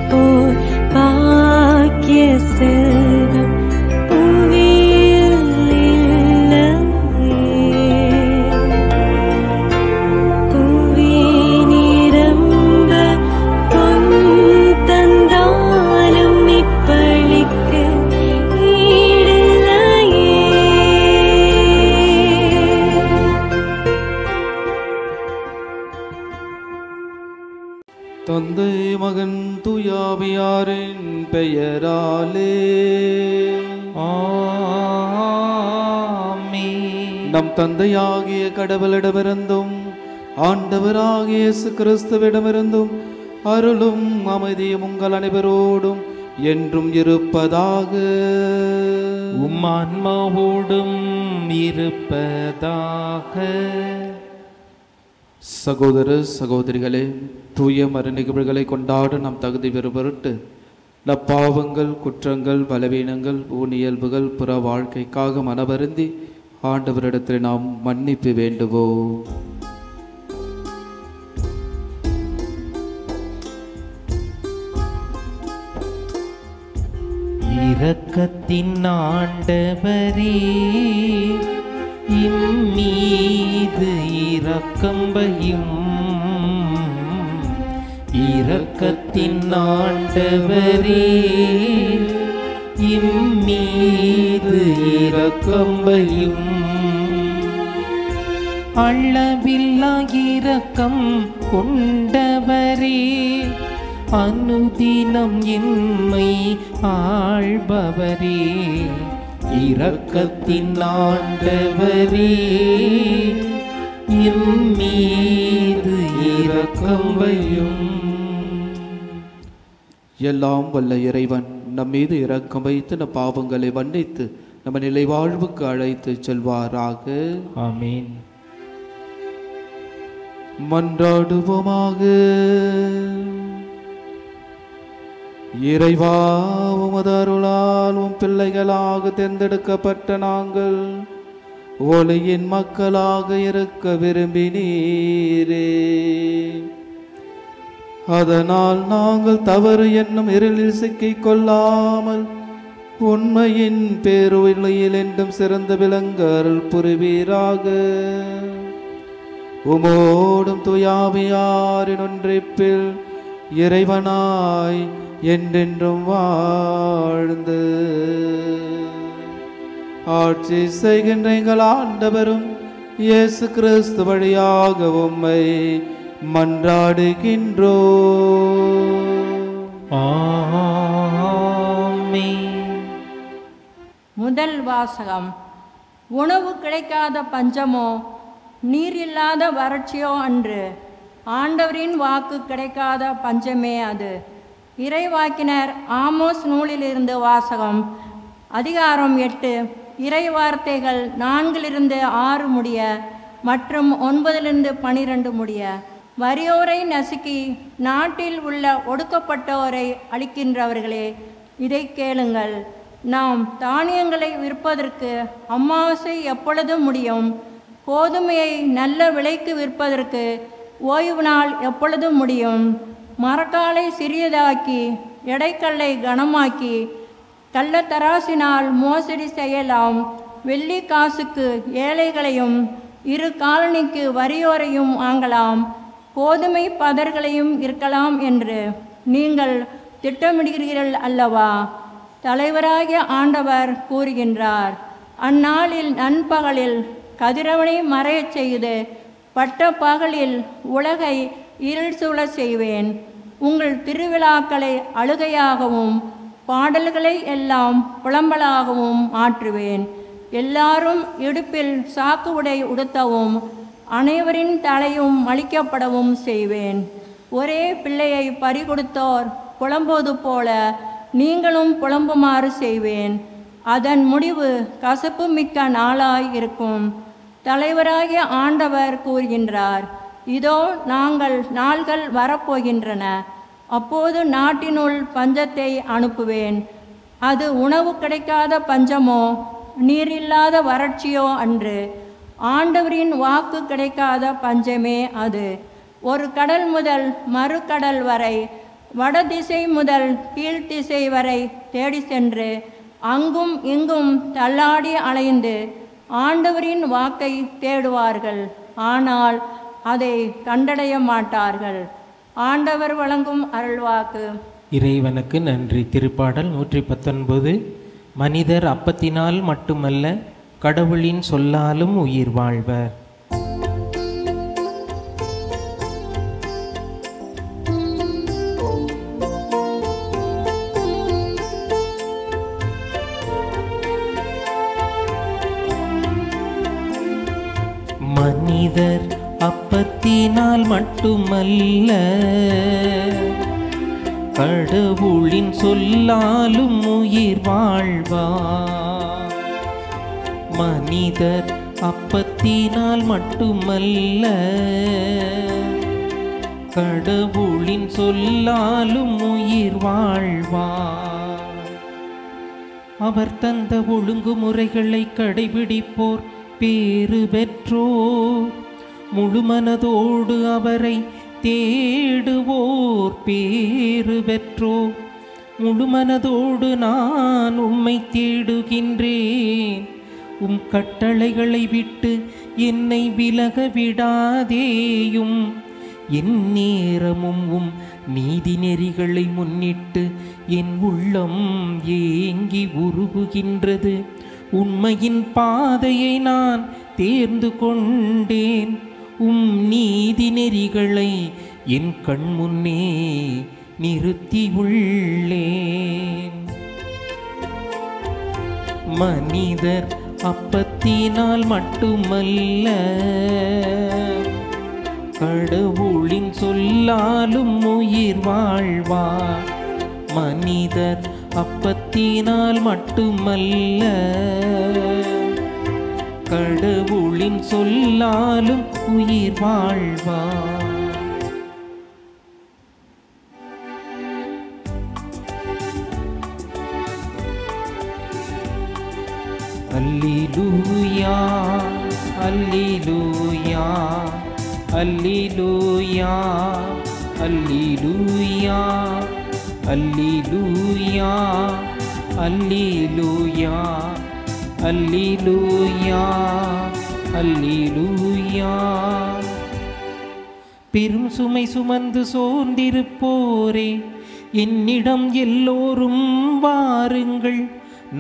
போர் பாக்கிய செல்வம் புவியில் இல்லையே. புவி நிரம்ப பொன் தந்தாலும் இப்பளிக்கு ஈடில்லையே. தந்தை மகன் தூயாவியாரின் பெயராலே ஆமென். நம் தந்தையாகிய கடவுளிடமிருந்தும் ஆண்டவராகிய இயேசு கிறிஸ்துவிடமிருந்தும் அருளும் அமைதியும் உங்கள் அனைவரோடும் என்றும் இருப்பதாக. உம் ஆன்மாவோடும் இருப்பதாக. சகோதர சகோதரிகளே, தூய மறு நிகழ்வுகளை கொண்டாட நாம் தகுதி பெறும் பொருட்டு நப்பாவங்கள், குற்றங்கள், பலவீனங்கள், ஊனியல்புகள், புற வாழ்க்கைக்காக மனவருந்தி ஆண்டவரிடத்தில் நாம் மன்னிப்பு வேண்டுவோம். இரக்கத்தின் ஆண்டவரே, இம்மீது இரக்கம் வையும். இரக்கத்தின் ஆண்டவரே, இம்மீது இரக்கம் வையும். அளவில்லா இரக்கம் கொண்டவரே, அனுதினம் எம்மை ஆள்பவரே. இரக்கத்தின் ஆண்டவரே, இம்மீது இரக்கம் வையும். எல்லாம் வல்ல இறைவன் நம் மீது இரக்கம் வைத்து நம் பாவங்களை மன்னித்து நம்ம நிலை வாழ்வுக்கு அழைத்து செல்வாராக. ஆமென். மன்றாடுவோமாக. இறைவா, உமது அருளால் உம் பிள்ளைகளாக தேர்ந்தெடுக்கப்பட்ட நாங்கள் ஒளியின் மக்களாக இருக்க விரும்பினீரே. அதனால் நாங்கள் தவறு என்னும் இருளில் சிக்கிக் கொள்ளாமல் உண்மையின் பேருளியில் என்றும் சிறந்த விளங்க அருள் புரிவீராக. உமோடும் தூயாவியாரின் ஒன்றிப்பில் இறைவனாய் என்றென்றும் வாழ்ந்து ஆட்சி செய்கின்ற எங்கள் ஆண்டவரும் இயேசு கிறிஸ்து வழியாக உம்மை மன்றாடுகின்றோம். ஆமென். முதல் வாசகம். உணவு கிடைக்காத பஞ்சமோ நீர் இல்லாத வறட்சியோ அன்று, ஆண்டவரின் வாக்கு கிடைக்காத பஞ்சமே அது. இறைவாக்கினர் ஆமோஸ் நூலிலிருந்து வாசகம். அதிகாரம் 8, இறை வார்த்தைகள் 4-6 முடிய மற்றும் 9-12 முடிய. வறியோரை நசுக்கி நாட்டில் உள்ள ஒடுக்கப்பட்டோரை அளிக்கின்றவர்களே, இதை கேளுங்கள். நாம் தானியங்களை விற்பதற்கு அமாவாசை எப்பொழுது முடியும்? கோதுமையை நல்ல விலைக்கு விற்பதற்கு ஓய்வு நாள் எப்பொழுது முடியும்? மரக்காலை சிறியதாக்கி எடைக்கல்லை கனமாக்கி கள்ளத்தராசினால் மோசடி செய்யலாம். வெள்ளி காசுக்கு ஏழைகளையும் 2 காலணிக்கு வறியோரையும் வாங்கலாம். கோதுமை பதர்களையும் இருக்கலாம் என்று நீங்கள் திட்டமிடுகிறீர்கள் அல்லவா? தலைவராகிய ஆண்டவர் கூறுகின்றார். அந்நாளில் நண்பகலில் கதிரவனை மறையச் செய்து பட்ட பகலில் உலகை இருள் சூழ செய்வேன். உங்கள் திருவிழாக்களை அழுகையாகவும் பாடல்களை எல்லாம் புலம்பலாகவும் மாற்றுவேன். எல்லாரும் இடுப்பில் சாக்கு உடை உடுத்தவும் அனைவரின் தலையும் மலிக்கப்படவும் செய்வேன். ஒரே பிள்ளையை பறிகொடுத்தோர் புலம்புவது போல நீங்களும் புலம்புமாறு செய்வேன். அதன் முடிவு கசப்பு மிக்க நாளாய் இருக்கும். தலைவராகிய ஆண்டவர் கூறுகின்றார். இதோ நாள்கள் வரப்போகின்றன. அப்போது நாட்டினுள் பஞ்சத்தை அனுப்புவேன். அது உணவு கிடைக்காத பஞ்சமோ நீரில்லாத வறட்சியோ அன்று, ஆண்டவரின் வாக்கு கிடைக்காத பஞ்சமே அது. ஒரு கடல் முதல் மறு கடல் வரை வடதிசை முதல் கீழ்த்திசை வரை தேடி சென்று அங்கும் இங்கும் தள்ளாடி அலைந்து ஆண்டவரின் வாக்கை தேடுவார்கள், ஆனால் அதை கண்டடைய மாட்டார்கள். ஆண்டவர் வழங்கும் அருள்வாக்கு. இறைவனுக்கு நன்றி. திருப்பாடல் 119. மனிதர் அப்பத்தினால் மட்டுமல்ல, கடவுளின் சொல்லாலும் உயிர் வாழ்வர். மனிதர் அப்பத்தினால் மட்டுமல்ல, கடவுளின் சொல்லாலும் உயிர் வாழ்வார். மனிதர் அப்பத்தினால் மட்டுமல்ல, கடவுளின் சொல்லாலும் உயிர் வாழ்வார். அவர் தந்த ஒழுங்குமுறைகளை கடைபிடிப்போர் பேறு பெற்றோர், முழுமனதோடு அவரை தேடுவோர் பேறு பெற்றோர். முழுமனதோடு நான் உம்மை தேடுகின்றேன், உம் கட்டளைகளை விட்டு என்னை விலக விடாதேயும். என் நேரமும் உம் நீதி நெறிகளை முன்னிட்டு என் உள்ளம் ஏங்கி உருகுகின்றது. உண்மையின் பாதையை நான் தேர்ந்து கொண்டேன், உம் நீதி நெறிகளை என் கண் முன்னே நிறுத்தியுள்ளேன். மனிதர் அப்பத்தினால் மட்டுமல்ல, கடவுளின் சொல்லாலும் உயிர் வாழ்வார். மனிதர் அப்பத்தினால் மட்டுமல்ல, கடவுளின் சொல்லாலும் உயிர் வாழ்வார். அல்லேலூயா, அல்லேலூயா, அல்லேலூயா, அல்லேலூயா, அல்லேலூயா, அல்லேலூயா, அல்லேலூயா, அல்லேலூயா. பெரும் சுமை சுமந்து சோர்ந்திருப்போரே, என்னிடம் எல்லோரும் வாருங்கள்,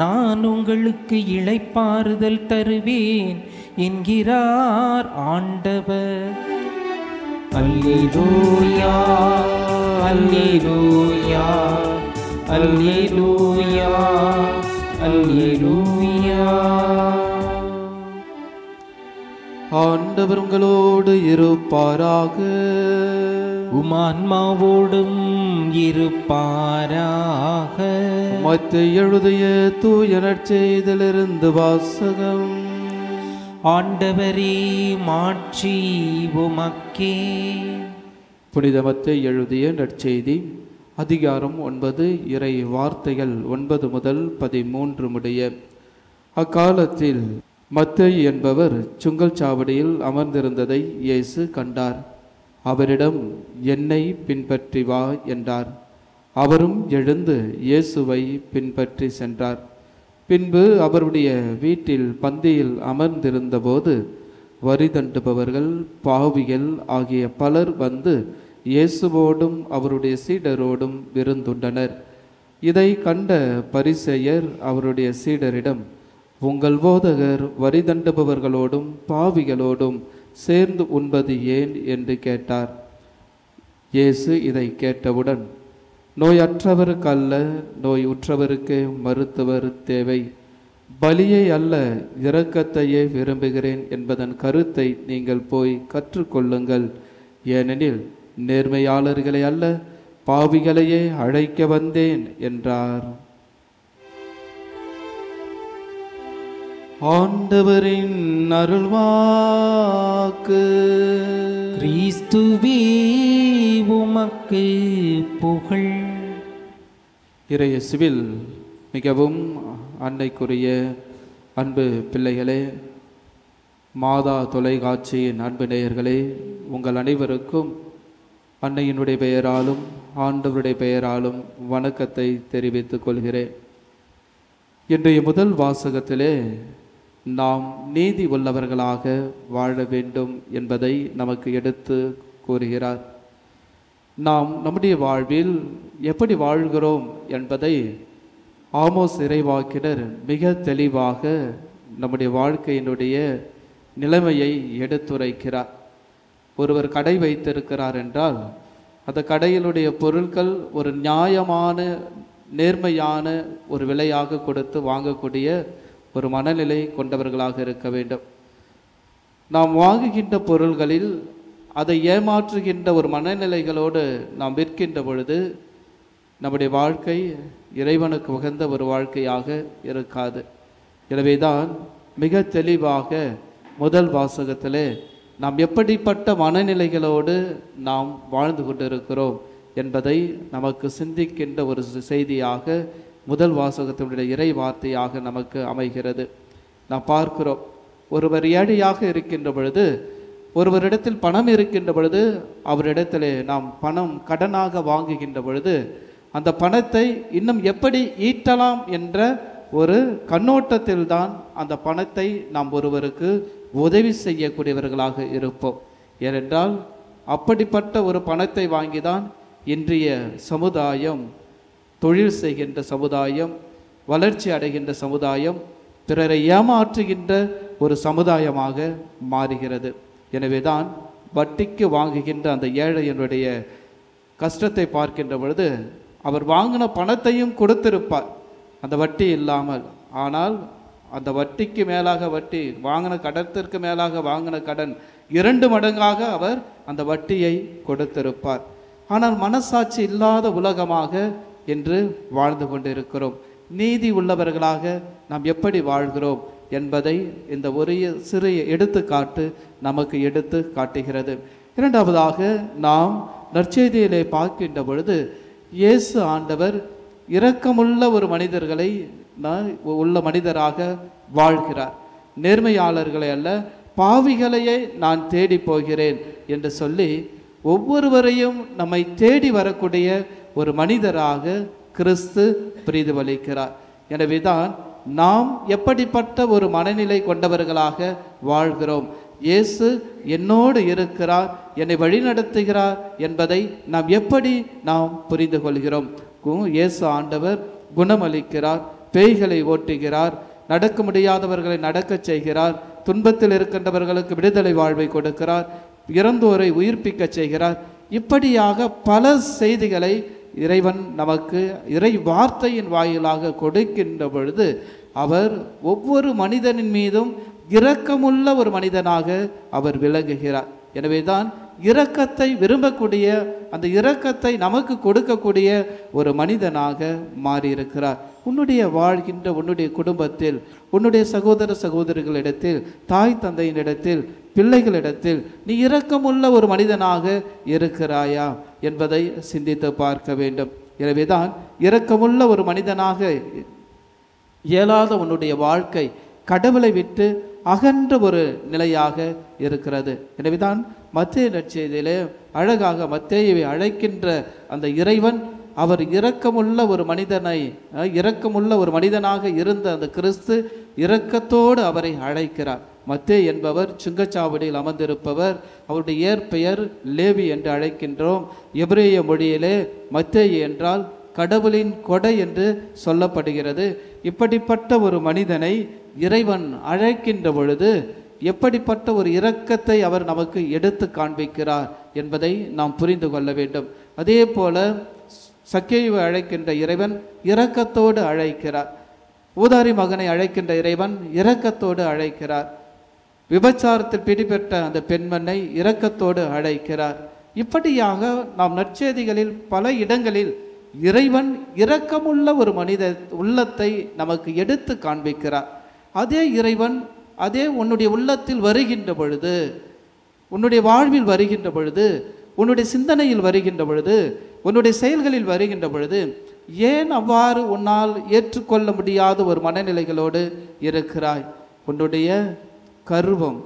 நான் உங்களுக்கு இளைப்பாறுதல் தருவேன் என்கிறார் ஆண்டவர். அல்லேலூயா, அல்லேலூயா, அல்லேலூயா, அல்லேலூயா. ஆண்டவர் உங்களோடு இருப்பாராக. உம் ஆன்மாவோடும் இருப்பாராக. மத்தேயு எழுதிய தூய நற்செய்தியிலிருந்து வாசகம். ஆண்டவரே, மாட்சி உமக்கே. புனித மத்தேயு எழுதிய நற்செய்தி அதிகாரம் 9, இறை வார்த்தைகள் 9 முதல் 13 முடிய. அக்காலத்தில் மத்தேயு என்பவர் சுங்கல் சாவடியில் அமர்ந்திருந்ததை இயேசு கண்டார். அவரிடம், என்னை பின்பற்றி வா என்றார். அவரும் எழுந்து இயேசுவை பின்பற்றி சென்றார். பின்பு அவருடைய வீட்டில் பந்தியில் அமர்ந்திருந்தபோது வரி தண்டுபவர்கள், பாவிகள் ஆகிய பலர் வந்து இயேசுவோடும் அவருடைய சீடரோடும் விருந்துண்டனர். இதை கண்ட பரிசேயர் அவருடைய சீடரிடம், உங்கள் போதகர் வரி தண்டுபவர்களோடும் பாவிகளோடும் சேர்ந்து உண்பது ஏன் என்று கேட்டார். இயேசு இதை கேட்டவுடன், நோயற்றவருக்கு அல்ல, நோய் உற்றவருக்கு மருத்துவர் தேவை, பலியை அல்ல இரக்கத்தையே விரும்புகிறேன் என்பதன் கருத்தை நீங்கள் போய் கற்றுக்கொள்ளுங்கள். ஏனெனில் நேர்மையாளர்களை அல்ல, பாவிகளையே அழைக்க வந்தேன் என்றார். ஆண்டவரின் அருள்வாக்கு. கிறிஸ்துவே, உமக்கு புகழ். இறையேசுவில் மிகவும் அன்னைக்குரிய அன்பு பிள்ளைகளே, மாதா தொலைக்காட்சியின் அன்பு நேயர்களே, உங்கள் அனைவருக்கும் அன்னையினுடைய பெயராலும் ஆண்டவருடைய பெயராலும் வணக்கத்தை தெரிவித்துக் கொள்கிறேன். இன்றைய முதல் வாசகத்திலே நாம் நீதி உள்ளவர்களாக வாழ வேண்டும் என்பதை நமக்கு எடுத்து கூறுகிறார். நாம் நம்முடைய வாழ்வில் எப்படி வாழ்கிறோம் என்பதை ஆமோஸ் இறைவாக்கினர் மிக தெளிவாக நம்முடைய வாழ்க்கையினுடைய நிலைமையை எடுத்துரைக்கிறார். ஒருவர் கடை வைத்திருக்கிறார் என்றால் அந்த கடையினுடைய பொருட்கள் ஒரு நியாயமான நேர்மையான ஒரு விலையாக கொடுத்து வாங்கக்கூடிய ஒரு மனநிலை கொண்டவர்களாக இருக்க வேண்டும். நாம் வாங்குகின்ற பொருள்களில் அதை ஏமாற்றுகின்ற ஒரு மனநிலைகளோடு நாம் விற்கின்ற பொழுது நம்முடைய வாழ்க்கை இறைவனுக்கு உகந்த ஒரு வாழ்க்கையாக இருக்காது. எனவேதான் மிக தெளிவாக முதல் வாசகத்திலே நாம் எப்படிப்பட்ட மனநிலைகளோடு நாம் வாழ்ந்து கொண்டிருக்கிறோம் என்பதை நமக்கு சிந்திக்கின்ற ஒரு செய்தியாக முதல் வாசகத்தினுடைய இறை வார்த்தையாக நமக்கு அமைகிறது. நாம் பார்க்கிறோம், ஒருவர் ஏழையாக இருக்கின்ற பொழுது, ஒருவரிடத்தில் பணம் இருக்கின்ற பொழுது, அவரிடத்திலே நாம் பணம் கடனாக வாங்குகின்ற பொழுது அந்த பணத்தை இன்னும் எப்படி ஈட்டலாம் என்ற ஒரு கண்ணோட்டத்தில் தான் அந்த பணத்தை நாம் ஒருவருக்கு உதவி செய்யக்கூடியவர்களாக இருப்போம். ஏனென்றால் அப்படிப்பட்ட ஒரு பணத்தை வாங்கிதான் இன்றைய சமுதாயம் தொழில் செய்கின்ற சமுதாயம், வளர்ச்சி அடைகின்ற சமுதாயம், பிறரை ஏமாற்றுகின்ற ஒரு சமுதாயமாக மாறுகிறது. எனவேதான் வட்டிக்கு வாங்குகின்ற அந்த ஏழையினுடைய கஷ்டத்தை பார்க்கின்ற பொழுது அவர் வாங்கின பணத்தையும் கொடுத்திருப்பார் அந்த வட்டி இல்லாமல். ஆனால் அந்த வட்டிக்கு மேலாக வட்டி, வாங்கின கடத்திற்கு மேலாக வாங்கின கடன் 2 மடங்காக அவர் அந்த வட்டியை கொடுத்திருப்பார். ஆனால் மனசாட்சி இல்லாத உலகமாக என்று வாழ்ந்து கொண்டிருக்கிறோம். நீதி உள்ளவர்களாக நாம் எப்படி வாழ்கிறோம் என்பதை இந்த ஒரு சிறிய எடுத்துக்காட்டு நமக்கு எடுத்து காட்டுகிறது. இரண்டாவதாக நாம் நற்செய்தியிலே பார்க்கின்ற பொழுது இயேசு ஆண்டவர் இரக்கமுள்ள ஒரு மனிதர்களை உள்ள மனிதராக வாழ்கிறார். நேர்மையாளர்களை அல்ல, பாவிகளையே நான் தேடி போகிறேன் என்று சொல்லி ஒவ்வொருவரையும் நம்மை தேடி வரக்கூடிய ஒரு மனிதராக கிறிஸ்து பிரதிபலிக்கிறார். எனவேதான் நாம் எப்படிப்பட்ட ஒரு மனநிலை கொண்டவர்களாக வாழ்கிறோம், இயேசு என்னோடு இருக்கிறார், என்னை வழிநடத்துகிறார் என்பதை நாம் எப்படி நாம் புரிந்து கொள்கிறோம். இயேசு ஆண்டவர் குணமளிக்கிறார், பேய்களை ஓட்டுகிறார், நடக்க முடியாதவர்களை நடக்கச் செய்கிறார், துன்பத்தில் இருக்கின்றவர்களுக்கு விடுதலை வாழ்வை கொடுக்கிறார், இறந்தோரை உயிர்ப்பிக்க செய்கிறார். இப்படியாக பல செய்திகளை இறைவன் நமக்கு இறை வார்த்தையின் வாயிலாக கொடுக்கின்ற பொழுது அவர் ஒவ்வொரு மனிதனின் மீதும் இரக்கமுள்ள ஒரு மனிதனாக அவர் விளங்குகிறார். எனவேதான் இரக்கத்தை விரும்பக்கூடிய, அந்த இரக்கத்தை நமக்கு கொடுக்கக்கூடிய ஒரு மனிதனாக மாறியிருக்கிறார். உன்னுடைய வாழ்கின்ற உன்னுடைய குடும்பத்தில், உன்னுடைய சகோதர சகோதரிகளிடத்தில், தாய் தந்தையினிடத்தில், பிள்ளைகளிடத்தில் நீ இரக்கமுள்ள ஒரு மனிதனாக இருக்கிறாயா என்பதை சிந்தித்து பார்க்க வேண்டும். எனவேதான் இரக்கமுள்ள ஒரு மனிதனாக இயலாத உன்னுடைய வாழ்க்கை கடவுளை விட்டு அகன்ற ஒரு நிலையாக இருக்கிறது. எனவேதான் மத்தேயு நற்செய்தியிலே அழகாக மத்தேயுவை அழைக்கின்ற அந்த இறைவன், அவர் இரக்கமுள்ள ஒரு மனிதனை, இரக்கமுள்ள ஒரு மனிதனாக இருந்த அந்த கிறிஸ்து இரக்கத்தோடு அவரை அழைக்கிறார். மத்தேயு என்பவர் சுங்கச்சாவடியில் அமர்ந்திருப்பவர். அவருடைய இயற்பெயர் லேவி என்று அழைக்கின்றோம். எபிரேய மொழியிலே மத்தேயு என்றால் கடவுளின் கொடை என்று சொல்லப்படுகிறது. இப்படிப்பட்ட ஒரு மனிதனை இறைவன் அழைக்கின்ற பொழுது எப்படிப்பட்ட ஒரு இரக்கத்தை அவர் நமக்கு எடுத்து காண்பிக்கிறார் என்பதை நாம் புரிந்து கொள்ள வேண்டும். அதே போல சக்கேயுவை அழைக்கின்ற இறைவன் இரக்கத்தோடு அழைக்கிறார். ஊதாரி மகனை அழைக்கின்ற இறைவன் இரக்கத்தோடு அழைக்கிறார். விபச்சாரத்தில் பிடிபட்ட அந்த பெண்மண்ணை இரக்கத்தோடு அழைக்கிறார். இப்படியாக நாம் நற்செய்திகளில் பல இடங்களில் இறைவன் இரக்கமுள்ள ஒரு மனித உள்ளத்தை நமக்கு எடுத்து காண்பிக்கிறார். அதே இறைவன் அதே உன்னுடைய உள்ளத்தில் வருகின்ற பொழுது, உன்னுடைய வாழ்வில் வருகின்ற பொழுது, உன்னுடைய சிந்தனையில் வருகின்ற பொழுது, உன்னுடைய செயல்களில் வருகின்ற பொழுது ஏன் அவ்வாறு உன்னால் ஏற்றுக்கொள்ள முடியாத ஒரு மனநிலைகளோடு இருக்கிறாய்? உன்னுடைய கர்வம்,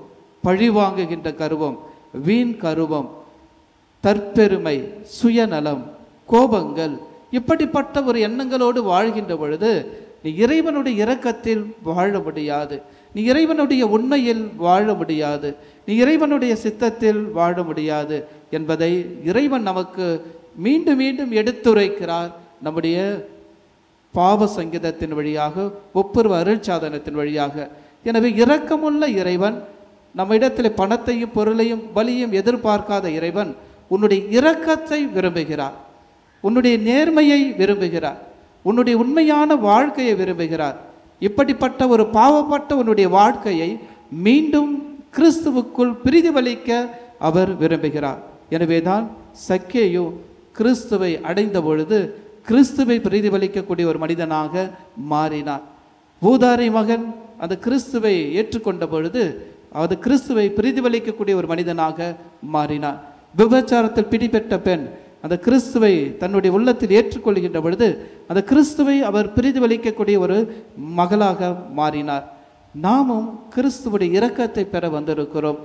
பழிவாங்குகின்ற கர்வம், வீண் கர்வம், தற்பெருமை, சுயநலம், கோபங்கள், இப்படிப்பட்ட ஒரு எண்ணங்களோடு வாழ்கின்ற பொழுது நீ இறைவனுடைய இரக்கத்தில் வாழ முடியாது, நீ இறைவனுடைய உண்மையில் வாழ முடியாது, நீ இறைவனுடைய சித்தத்தில் வாழ முடியாது என்பதை இறைவன் நமக்கு மீண்டும் மீண்டும் எடுத்துரைக்கிறார். நம்முடைய பாவ சங்கீதத்தின் வழியாக, ஒப்புரவு அருட்சாதனத்தின் வழியாக. எனவே இரக்கமுள்ள இறைவன், நம்ம இடத்தில் பணத்தையும் பொருளையும் பலியும் எதிர்பார்க்காத இறைவன் உன்னுடைய இரக்கத்தை விரும்புகிறார், உன்னுடைய நேர்மையை விரும்புகிறார், உன்னுடைய உண்மையான வாழ்க்கையை விரும்புகிறார். இப்படிப்பட்ட ஒரு பாவப்பட்ட உன்னுடைய வாழ்க்கையை மீண்டும் கிறிஸ்துவுக்குள் பிரதிபலிக்க அவர் விரும்புகிறார். எனவேதான் சக்கேயு கிறிஸ்துவை அடைந்த பொழுது கிறிஸ்துவை பிரதிபலிக்கக்கூடிய ஒரு மனிதனாக மாறினார். ஊதாரி மகன் அந்த கிறிஸ்துவை ஏற்றுக்கொண்ட பொழுது அது கிறிஸ்துவை பிரதிபலிக்கக்கூடிய ஒரு மனிதனாக மாறினார். விபச்சாரத்தில் பிடிபட்ட பெண் அந்த கிறிஸ்துவை தன்னுடைய உள்ளத்தில் ஏற்றுக்கொள்கின்ற பொழுது அந்த கிறிஸ்துவை அவர் பிரதிபலிக்கக்கூடிய ஒரு மகளாக மாறினார். நாமும் கிறிஸ்துவுடைய இரக்கத்தை பெற வந்திருக்கிறோம்,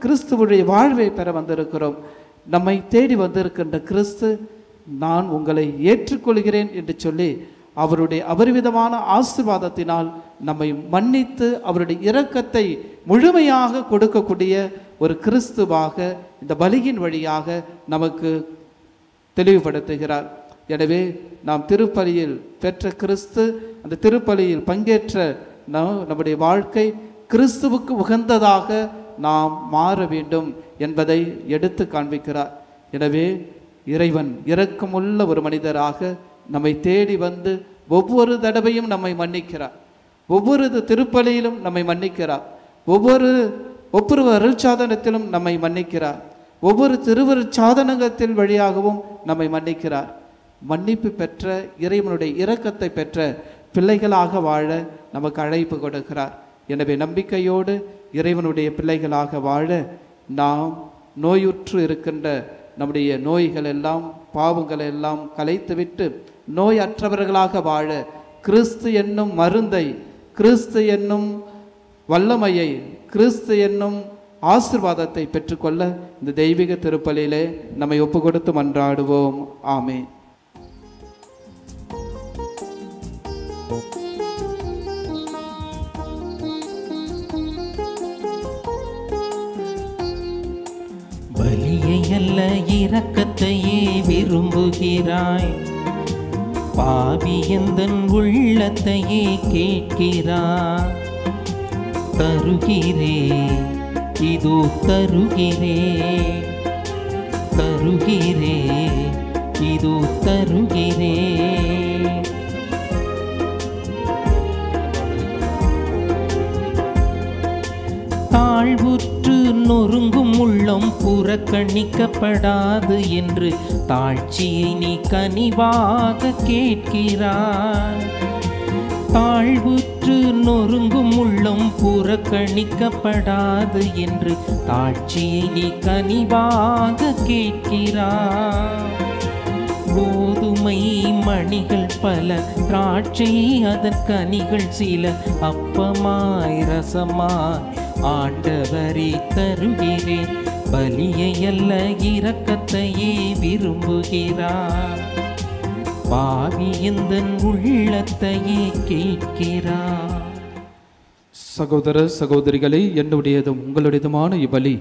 கிறிஸ்துவுடைய வாழ்வை பெற வந்திருக்கிறோம். நம்மை தேடி வந்திருக்கின்ற கிறிஸ்து, நான் உங்களை ஏற்றுக்கொள்கிறேன் என்று சொல்லி அவருடைய அபரிவிதமான ஆசீர்வாதத்தினால் நம்மை மன்னித்து அவருடைய இரக்கத்தை முழுமையாக கொடுக்கக்கூடிய ஒரு கிறிஸ்துவாக இந்த பலியின் வழியாக நமக்கு தெளிவுபடுத்துகிறார். எனவே நாம் திருப்பலியில் பெற்ற கிறிஸ்து, அந்த திருப்பலியில் பங்கேற்ற நம்முடைய வாழ்க்கை கிறிஸ்துவுக்கு உகந்ததாக நாம் மாற வேண்டும் என்பதை எடுத்து காண்பிக்கிறார். எனவே இறைவன் இரக்கமுள்ள ஒரு மனிதராக நம்மை தேடி வந்து ஒவ்வொரு தடவையும் நம்மை மன்னிக்கிறார், ஒவ்வொரு திருப்பலியிலும் நம்மை மன்னிக்கிறார், ஒவ்வொரு ஒப்புரவு அருட்சாதனத்திலும் நம்மை மன்னிக்கிறார், ஒவ்வொரு திருவருட்சாதனத்தின் வழியாகவும் நம்மை மன்னிக்கிறார். மன்னிப்பு பெற்ற இறைவனுடைய இரக்கத்தை பெற்ற பிள்ளைகளாக வாழ நமக்கு அழைப்பு கொடுக்கிறார். எனவே நம்பிக்கையோடு இறைவனுடைய பிள்ளைகளாக வாழ நாம் நோயுற்று இருக்கின்ற நம்முடைய நோய்கள் எல்லாம், பாவங்கள் எல்லாம் கலைத்துவிட்டு நோய் அற்றவர்களாக வாழ கிறிஸ்து என்னும் மருந்தை, கிறிஸ்து என்னும் வல்லமையை, கிறிஸ்து என்னும் ஆசீர்வாதத்தை பெற்றுக்கொள்ள இந்த தெய்வீக திருப்பலியிலே நம்மை ஒப்பு கொடுத்து மன்றாடுவோம். ஆமென். பலியை அல்ல இரக்கத்தையே விரும்புகிறாய், பாவி எந்தன் உள்ளத்தையே கேட்கிறாய். தருகிறே இதோ தருகிறே, தருகிறே இதோ தருகிறே. தாழ்வுற்று நொறுங்கும் உள்ளம் புறக்கணிக்கப்படாது என்று தாழ்ச்சியை நீ கனிவாக கேட்கிறாய். தாழ்வுற்று நொறுங்கும் உள்ளம் புறக்கணிக்கப்படாது என்று தாழ்ச்சியை நீ கனிவாக கேட்கிறாய். கோதுமை மணிகள் பல, திராட்சை அதன் கனிகள் சில, அப்பமாய் ரசமாய் ஆண்டவரே தருகிறேன். பலியை அல்ல இரக்கத்தையே விரும்புகிறார், பாவி எந்தன் உள்ளத்தையே கேட்கிறார். சகோதர சகோதரிகளே, என்னுடையதும் உங்களுடையதுமான இவ்வலி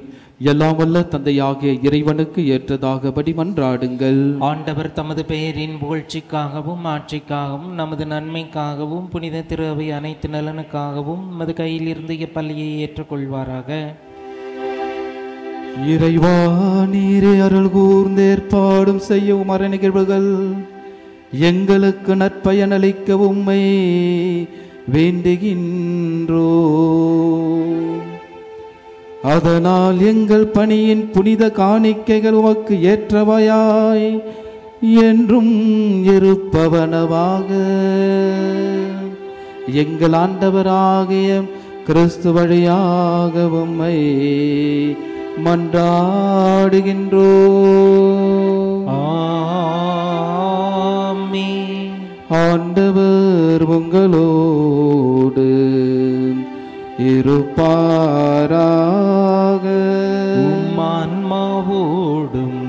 எல்லாம் வல்ல தந்தையாகிய இறைவனுக்கு ஏற்றதாகபடி மன்றாடுங்கள். ஆண்டவர் தமது பெயரின் புகழ்ச்சிக்காகவும் ஆட்சிக்காகவும் நமது நன்மைக்காகவும் புனித திரு அவை அனைத்து நலனுக்காகவும் நமது கையில் இருந்து இப்பள்ளியை ஏற்றுக்கொள்வாராக. இறைவா, நீரே அருள் கூர்ந்து ஏற்பாடும் செய்யவும் மர நிகழ்வுகள் எங்களுக்கு நற்பயனளிக்க உம்மை வேண்டுகின்றோ. அதனால் எங்கள் பணியின் புனித காணிக்கைகள் உமக்கு ஏற்றவையாய் என்றும் இருப்பவனவாக எங்கள் ஆண்டவராகிய கிறிஸ்து வழியாக உம்மை மன்றாடுகின்றோ. ஆண்டவர் உங்களோடு இருப்பாராக. ஆன்மாவோடும்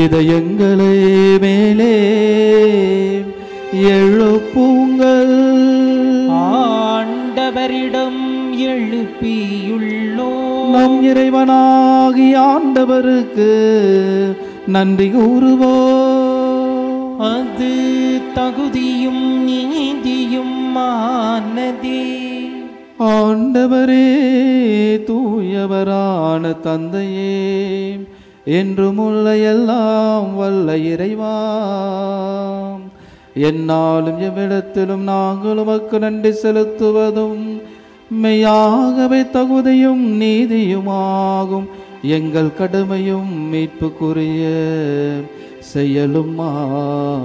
இதயங்களை மேலே எழுப்புங்கள். ஆண்டவரிடம் எழுப்பியுள்ளோ நம் இறைவனாகி ஆண்டவருக்கு நன்றி கூறுவோம். அது தகுதியும் நீதியும் ஆனதே. ஆண்டவரே, தூயவரான தந்தையே, என்றும் உள்ள எல்லாம் வல்ல இறைவா, என்னாலும் எவ்விடத்திலும் நாங்கள் உமக்கு நன்றி செலுத்துவதும் மெய்யாகவே தகுதியும் நீதியுமாகும். எங்கள் கடமையும் மீட்புக்குரிய செயலும் ஆகும்.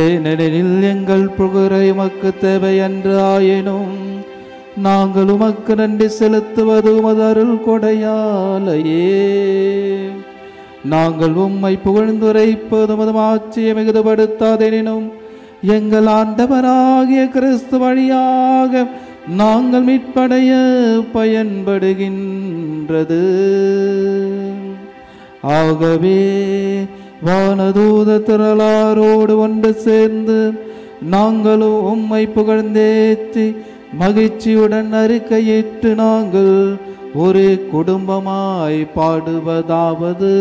ஏனெனில் எங்கள் புகழை உமக்கு தேவை என்று ஆயினும் நாங்கள் உமக்கு நன்றி செலுத்துவது உமது அருள் கொடையாலையே. நாங்கள் உம்மை புகழ்ந்துரைப்பது உமது ஆட்சியை மிகுதிப்படுத்தாதெனினும் எங்கள் ஆண்டவராகிய கிறிஸ்து வழியாக நாங்கள் மீட்படைய பயன்படுகின்றது. ஆகவே வானதூத திரளாரோடு ஒன்று சேர்ந்து நாங்களும் உம்மை புகழ்ந்தேத்தி மகிழ்ச்சியுடன் அறிக்கையிட்டு நாங்கள் ஒரு குடும்பமாய் பாடுவதாவது: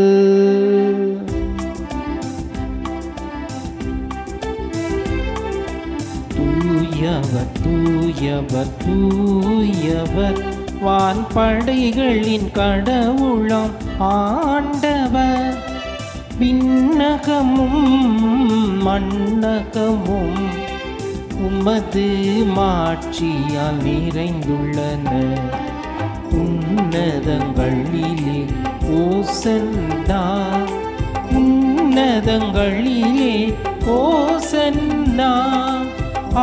தூயவர் தூயவர் தூயவர், வான்படைகளின் கடவுளாம் ஆண்டவர். விண்ணகமும் மண்ணகமும் உமது மாட்சியால் நிறைந்துள்ளன. உன்னதங்களிலே ஓசன்னா, உன்னதங்களிலே ஓசன்னா,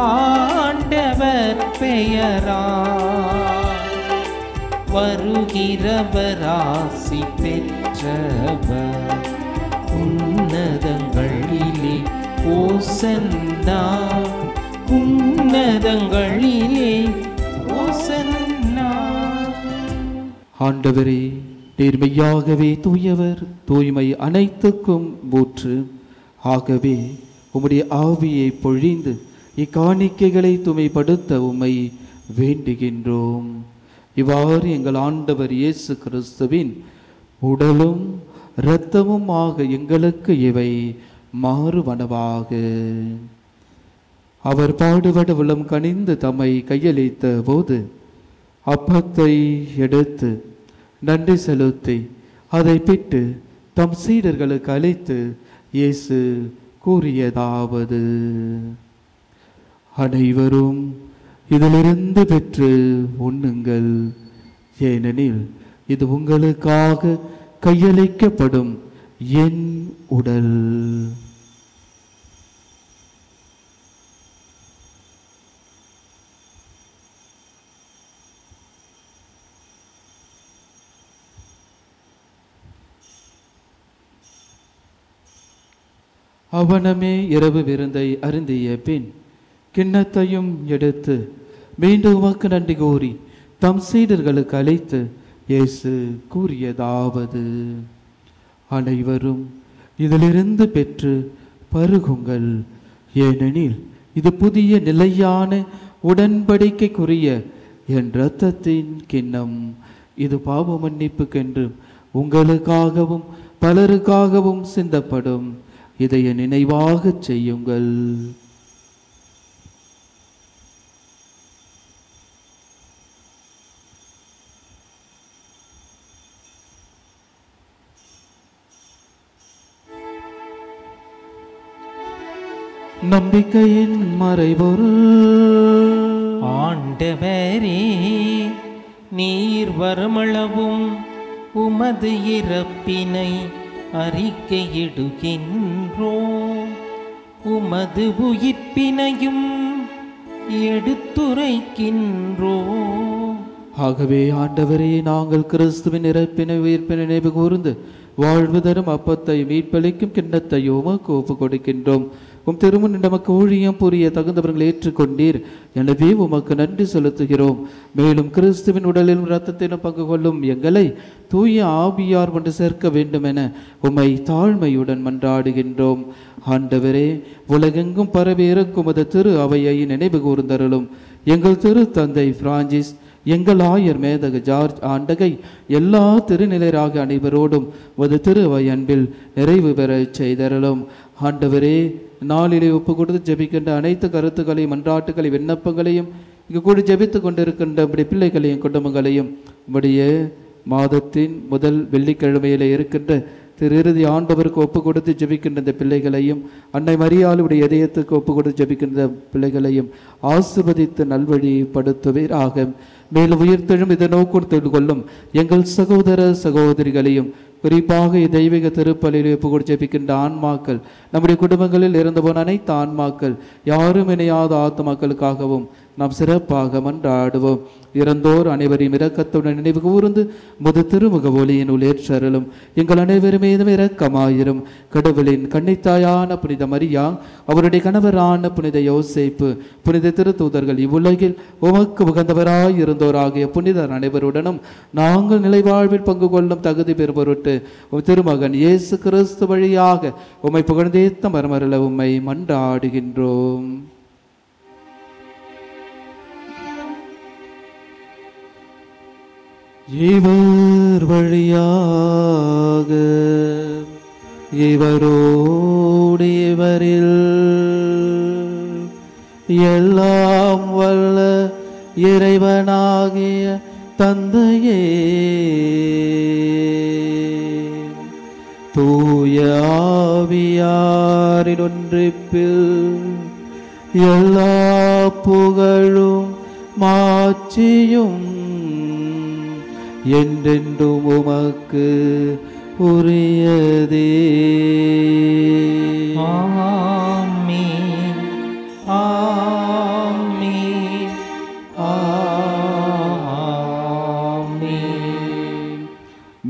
ஆண்டவர் பெயரா வருகிறவர் ஆசி பெற்றவர். உன்னதங்களிலே ஓசன்னா, உன்னதங்களிலே ஓசன்னா. ஆண்டவரே, நீர் மெய்யாகவே தூயவர், தூய்மை அனைத்துக்கும் ஊற்று. ஆகவே உம்முடைய ஆவியை பொழிந்து இக்காணிக்கைகளை தூய்மைப்படுத்த உம்மை வேண்டுகின்றோம். இவ்வாறு எங்கள் ஆண்டவர் இயேசு கிறிஸ்துவின் உடலும் இரத்தமும் ஆக எங்களுக்கு இவை மாறுவனவாக. அவர் பாடுபட உளம் கனிந்து தம்மை கையளித்த போது அப்பத்தை எடுத்து நன்றி செலுத்தி அதை பிட்டு தம் சீடர்களுக்கு அளித்து இயேசு கூறியதாவது: அனைவரும் இதிலிருந்து பெற்று உண்ணுங்கள், ஏனெனில் இது உங்களுக்காக கையளிக்கப்படும் என் உடல். அவனமே இரவு விருந்தை அருந்திய பின் கிண்ணத்தையும் எடுத்து மீண்டும் உமக்கு நன்றி கூறி தம் சீடர்களுக்கு அழைத்து இயேசு கூறியதாவது: அனைவரும் இதிலிருந்து பெற்று பருகுங்கள், ஏனெனில் இது புதிய நிலையான உடன்படிக்கைக்குரிய என் இரத்தத்தின் கிண்ணம். இது பாவ மன்னிப்புக்கென்று உங்களுக்காகவும் பலருக்காகவும் சிந்தப்படும். இதை நினைவாக செய்யுங்கள். நம்பிக்கையின் மறைபொருள். ஆண்டவரே, நீர் வருமளவும் உமது இறப்பினை அறிக்கையிடுகின்றோம், உமது உயிர்ப்பினையும் எடுத்துரைக்கின்றோம். ஆகவே ஆண்டவரே, நாங்கள் கிறிஸ்துவின் இறப்பினை உயிர்ப்பினை நினைவு கூர்ந்து வாழ்வு தரும் அப்பத்தை மீட்பளிக்கும் கிண்ணத்தை உமக்கு ஒப்புக் கொடுக்கின்றோம். உம் திருமுன் நமக்கு ஊழியம் புரிய தகுந்தவர்களை ஏற்றுக்கொண்டீர். எனவே உமக்கு நன்றி செலுத்துகிறோம். மேலும் கிறிஸ்துவின் உடலிலும் இரத்தத்திலும் பங்கு கொள்ளும் எங்களை தூய ஆவியார் கொண்டு சேர்க்க வேண்டும் என உம்மை தாழ்மையுடன் மன்றாடுகின்றோம். ஆண்டவரே, உலகெங்கும் பரவி இருக்கும் உமது திரு அவையை நினைவு கூர்ந்தருளும். எங்கள் திரு தந்தை பிரான்சிஸ், எங்கள் ஆயர் மேதக ஜார்ஜ் ஆண்டகை, எல்லா திருநிலையராக அனைவரோடும் உமது திரு அவை அன்பில் நிறைவு பெற செய்தருளும். ஆண்டவரே, நாளிலே ஒப்பு கொடுத்து ஜெபிக்கின்ற அனைத்து கருத்துக்களையும் மன்றாட்டுகளையும் விண்ணப்பங்களையும் இங்கு கூடி ஜெபித்து கொண்டிருக்கின்ற இப்படி பிள்ளைகளையும் குடும்பங்களையும் உடைய மாதத்தின் முதல் வெள்ளிக்கிழமையிலே இருக்கின்ற திரு இறுதி ஆண்டவருக்கு ஒப்பு கொடுத்து ஜெபிக்கின்ற இந்த பிள்ளைகளையும் அன்னை மரியாளுடைய இதயத்துக்கு ஒப்பு கொடுத்து ஜெபிக்கின்ற பிள்ளைகளையும் ஆசிர்வதித்து நல்வழிப்படுத்துவீராக. மேலும் உயிர்த்தெழும் இதை நோக்கொடுத்து கொள்ளும் எங்கள் சகோதர சகோதரிகளையும் குறிப்பாக தெய்வீக திருப்பலியில் ஒப்பு கொடுத்து ஜெபிக்கின்ற ஆன்மாக்கள், நம்முடைய குடும்பங்களில் இறந்து போன அனைத்து ஆன்மாக்கள், யாரும் இணையாத ஆத்மாக்களுக்காகவும் நாம் சிறப்பாக மன்றாடுவோம். இறந்தோர் அனைவரையும் இரக்கத்துடன் நினைவு கூர்ந்து முது திருமுக ஒளியின் உள்ளேற்றருளும். எங்கள் அனைவரும் மீதும் இரக்கமாயிரும். கடவுளின் கன்னித்தாயான புனித மரியா, அவருடைய கணவரான புனித யோசேப்பு, புனித திருத்தூதர்கள், இவ்வுலகில் உமக்கு உகந்தவராய் இருந்தோராகிய புனிதர் அனைவருடனும் நாங்கள் நிலைவாழ்வில் பங்கு கொள்ளும் தகுதி பெறுபொருட்டு திருமகன் இயேசு கிறிஸ்து வழியாக உம்மை புகழ்ந்தேத்த மரமருள உம்மை மன்றாடுகின்றோம். இவர் வழியாக இவரோடு இவரில் எல்லாம் வல்ல இறைவனாகிய தந்தையே, தூய ஆவியாரின் ஒன்றிப்பில் எல்லா புகழும் மாட்சியும் என்றென்றும் உமக்கு உரியதே. ஆமென், ஆமென், ஆமென்.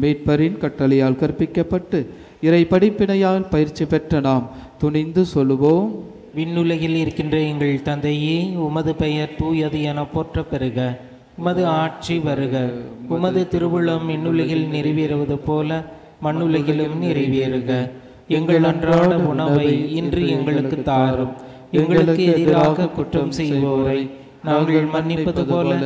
மீட்பரின் கட்டளையால் கற்பிக்கப்பட்டு இறை படிப்பினையால் பயிற்சி பெற்ற நாம் துணிந்து சொல்லுவோம். விண்ணுலகில் இருக்கின்ற எங்கள் தந்தையே, உமது பெயர் தூயது என போற்ற பெறுக. உமது ஆட்சி வருக. உமது திருவுளம் விண்ணுலகில் நிறைவேறுவது போல மண்ணுலகிலும் நிறைவேறுக. எங்கள் அன்றாட உணவை இன்று எங்களுக்கு தாரும். எங்களுக்கு எதிராக குற்றம் செய்வோரை நாங்கள் மன்னிப்பது போல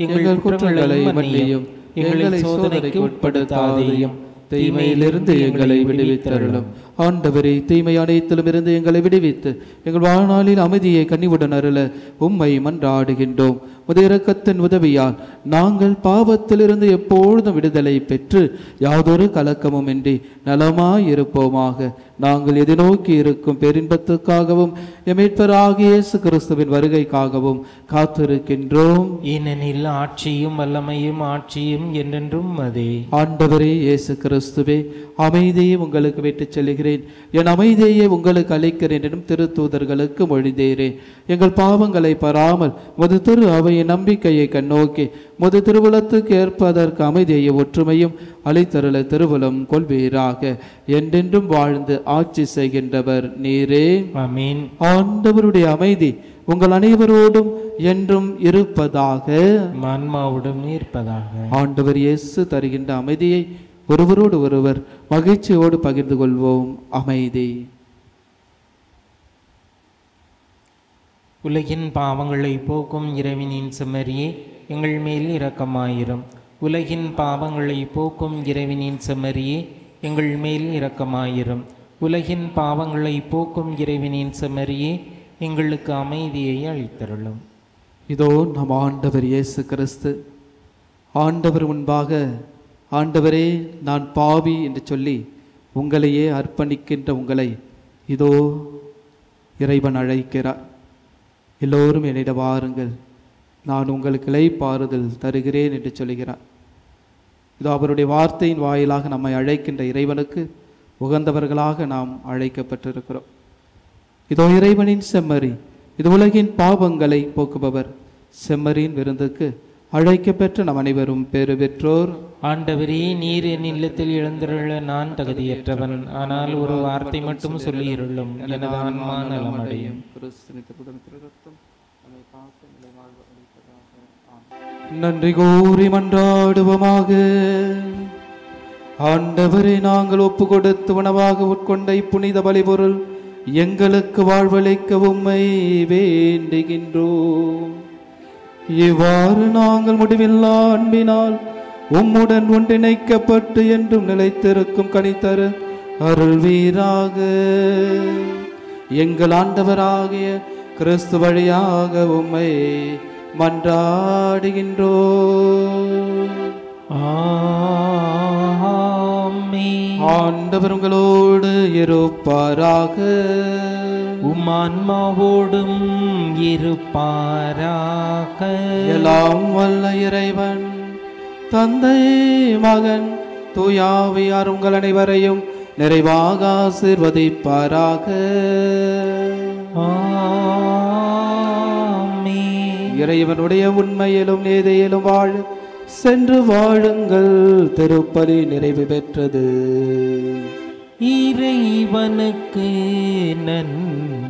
எங்கள் குற்றங்களை மன்னியும். எங்களை சோதனைக்கு உட்படுத்தாதேயும், தீமையிலிருந்து எங்களை விடுவித்தருளும். ஆண்டவரே, தீமை அனைத்திலும் இருந்து எங்களை விடுவித்து எங்கள் வாழ்நாளில் அமைதியை கனிவுடன் அருள உம்மை மன்றாடுகின்றோம். உமது இரக்கத்தின் உதவியால் நாங்கள் பாவத்திலிருந்து எப்பொழுதும் விடுதலை பெற்று யாதொரு கலக்கமும் இன்றி நலமாயிருப்போமாக. நாங்கள் எதிர்நோக்கி இருக்கும் பேரின்பத்துக்காகவும் மீட்பராகிய இயேசு கிறிஸ்துவின் வருகைக்காகவும் காத்திருக்கின்றோம். ஏனெனில் ஆட்சியும் வல்லமையும் ஆட்சியும் என்றென்றும் அதே. ஆண்டவரே இயேசு கிறிஸ்துவே, அமைதியை உங்களுக்கு விட்டுச் செல்கிறேன், என் அமைதியை உங்களுக்கு அளிக்கிறேன் எனும் திருத்தூதர்களுக்கு மொழிந்தேரேன். எங்கள் பாவங்களை பாராமல் முது திரு அவையின் நம்பிக்கையை கண்ணோக்கி முது திருவுளத்துக்கு ஏற்பதற்கு அமைதியை ஒற்றுமையும் அளித்தருள திருவுளம் கொள்வீராக. என்றென்றும் வாழ்ந்து ஆட்சி செய்கின்றவர் நீரே. ஆமென். ஆண்டவருடைய அமைதி உங்கள் அனைவரோடும் என்றும் இருப்பதாக. ஆன்மாவோடும் இருப்பதாக. ஆண்டவர் இயேசு தருகின்ற அமைதியை ஒருவரோடு ஒருவர் மகிழ்ச்சியோடு பகிர்ந்து கொள்வோம். அமைதி. உலகின் பாவங்களை போக்கும் இறைவனின் செம்மறியே, எங்கள் மேல் இரக்கமாயிரும். உலகின் பாவங்களை போக்கும் இறைவனின் செம்மறியே, எங்கள் மேல் இரக்கமாயிரும். உலகின் பாவங்களை போக்கும் இறைவனின் செம்மறியே, எங்களுக்கு அமைதியை அளித்தருளும். இதோ நம் ஆண்டவர் இயேசு கிறிஸ்து ஆண்டவர் முன்பாக, ஆண்டவரே நான் பாவி என்று சொல்லி உங்களையே அர்ப்பணிக்கின்ற உங்களை இதோ இறைவன் அழைக்கிறார். எல்லோரும் என்னிடம் வாருங்கள், நான் உங்களுக்கு இளைப்பாறுதல் தருகிறேன் என்று சொல்கிறார். இதோ அவருடைய வார்த்தையின் வாயிலாக நம்மை அழைக்கின்ற இறைவனுக்கு உகந்தவர்களாக நாம் அழைக்கப்பட்டிருக்கிறோம். இதோ இறைவனின் செம்மறி, இது உலகின் பாவங்களை போக்குபவர். செம்மறியின் விருந்துக்கு அழைக்கப்பெற்ற நம் அனைவரும் பேறு பெற்றோர். ஆண்டவரே, நீர் என் இல்லத்தில் எழுந்தருள நான் தகுதியற்றவன். ஆனால் ஒரு வார்த்தை மட்டும் சொல்லியிருளும், எனது ஆன்மா நலமடையும். நன்றி கூறி மன்றாடுவோமாக. ஆண்டவரை, நாங்கள் ஒப்பு கொடுத்து உணவாக உட்கொண்ட இப்புனித பலிபொருள் எங்களுக்கு வாழ்வளிக்க உம்மை வேண்டுகின்றோம். இவ்வாறு நாங்கள் முடிவில்லா அன்பினால் உம்முடன் ஒன்றிணைக்கப்பட்டு என்றும் நிலைத்திருக்கும் கனித்தரு அருள்வீராக. எங்கள் ஆண்டவராகிய கிறிஸ்து வழியாக உம்மை மன்றாடுகின்றோம். ஆமென். ஆண்டவர் உங்களோடு இருப்பாராக. உம் ஆன்மாவோடும் இருப்பாராக. எல்லாம் வல்ல இறைவன் தந்தை, மகன், தூயாவியார் உங்கள் அனைவரையும் நிறைவாக ஆசீர்வதிப்பாராக. ஆமென். இறைவனுடைய உண்மையிலும் நீதியிலும் வாழ சென்று வாழுங்கள். திருப்பலி நிறைவு பெற்றது. இறைவனுக்கு நன்றி.